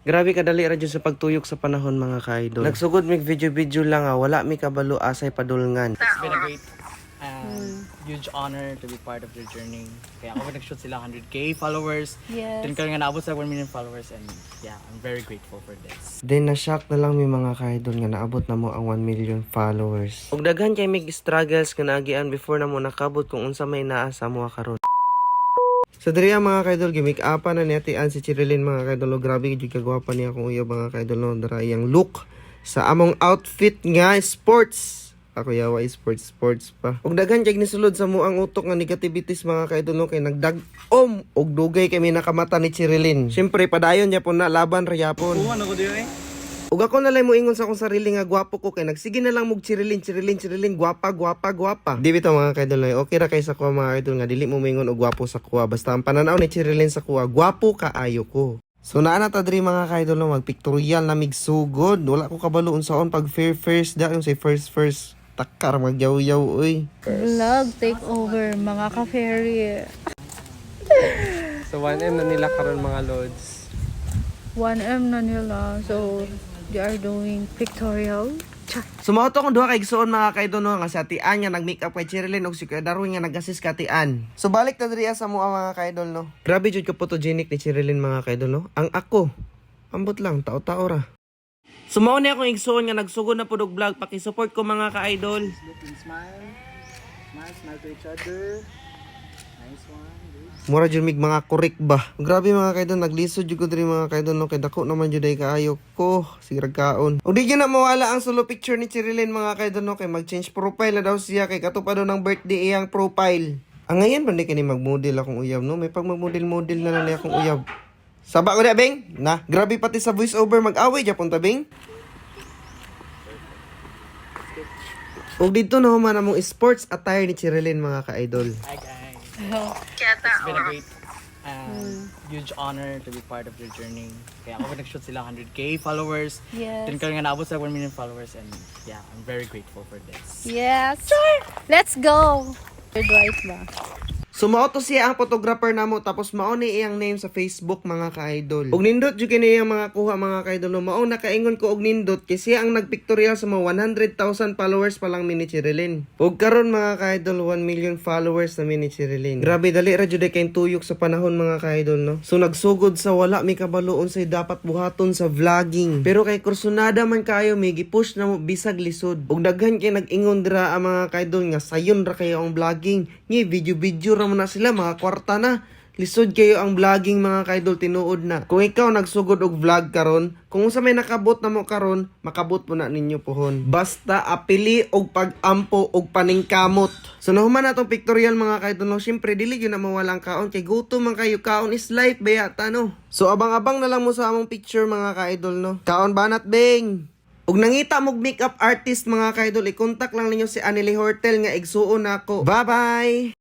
Grabe kadali ra jud sa pagtuyok sa panahon mga ka-idol. Nagsugod mig video lang wala mi kabalo asay padulngan. It's been a great huge honor to be part of your journey. Kaya ako nag-shoot sila 100k followers. Yes. Then karon nga naabot sa 1 million followers and yeah, I'm very grateful for this. Then na-shock na lang mi mga ka-idol nga naabot na mo ang 1 million followers. Ug daghan kay mig struggles nga naagian before na mo nakabot kung unsa may naa sa mo karon. Sa diriya mga ka-idol gimik apa na niatian si Chirilyn mga ka-idol. Grabe gyud kagwapa niya kung uyab mga ka-idol no. Dara iyang look sa among outfit nga sports. Ako yawa sports pa. Ug daghan kay nisulod sa mo ang utok nga negativities mga ka-idol no kay nagdag-om og dugay kay mi nakamata ni Chirilyn. Syempre padayon niya po na laban ra yapon. Ano ko diyo eh? Ug ako na lang mo ingon sa akong sarili nga gwapo ko kay nagsige na lang mog Chirilyn gwapa. Di bitaw mga ka-idol no. Okay ra kay sa kuha mga ka-idol nga dili mo moingon og gwapo sa kuha basta ang pananaw ni Chirilyn sa kuha gwapo kaayo ko. So naa na ta diri mga ka-idol no magpictorial na mig sugod. Wala ko kabalo unsaon pag first da yung say first takar magyaw-yaw oy. Vlog takeover mga ka-ferry. So 1M na nila karon mga lods. 1M na nila. So, they are doing pictorial. Sumaot akong duha kay igsuon mga ka-idol no nga si Atian nga nag-makeup kay Chirilyn ug si Kuya Darwin nga nag-assist ka Atian. So balik ta diri sa mga ka-idol no. Grabe jud ka photogenic ni Chirilyn mga ka-idol no. Ang ako ambot lang tao-tao ra. Sumaon ni akong igsuon nga nagsugod na pud og vlog paki-support ko mga ka-idol. Smile to each other. Nice one. Mura jud mig mga korek ba. Grabe mga ka-idol naglisod jud ko diri mga ka-idol no kay dako naman jud ay kaayo ko sigrag kaon. Ug di gyud na mawala ang solo picture ni Chirilyn mga ka-idol no kay mag-change profile na daw siya kay kato pa daw ng birthday iyang profile. Ang ngayon ba ni kini mag-model akong uyab no? May pag mag-model na lang ni akong uyab. Saba ko na, Beng? Na, grabe pati sa voice over mag-away, Japon ta, Beng? Ug dito na human among sports attire ni Chirilyn, mga ka-idol. Hi guys. It's been a great huge honor to be part of your journey. Kaya ako nag-shoot sila 100k followers. Yes. Then karon nga naabot sa 1 million followers and yeah, I'm very grateful for this. Yes. Let's go. Third right ba? Sumauto siya ang photographer namo tapos mao ni iyang name sa Facebook mga ka-idol. Ug nindot jud kini iyang mga kuha mga ka-idol no mao nakaingon ko og nindot kay siya ang nagpictorial sa mga 100,000 followers pa lang ni Chirilyn. Ug karon mga ka-idol 1 million followers na ni Chirilyn. Grabe dali ra jud kay tuyok sa panahon mga ka-idol no. So nagsugod sa wala mi kabalo unsay dapat buhaton sa vlogging. Pero kay kursunada man kayo may gi-push na mo bisag lisod. Ug daghan kay nag-ingon dira ang mga ka-idol nga sayon ra kayo ang vlogging. Ni video ra mo na sila mga kwarta na. Lisod kayo ang vlogging mga ka-idol tinuod na. Kung ikaw nagsugod og vlog karon, kung sa may nakabot na mo karon, makabot mo na ninyo pohon. Basta apili og pag-ampo og paningkamot. So nahuman na tong pictorial mga ka-idol no, syempre dili gyud na mawalang kaon kay gutom man kayo kaon is life bayata no. So abang-abang na lang mo sa among picture mga ka-idol no. Kaon banat beng. Ug nangita mog makeup artist mga ka-idol, i-contact lang ninyo si Anily Hortel nga igsuon nako. Bye-bye.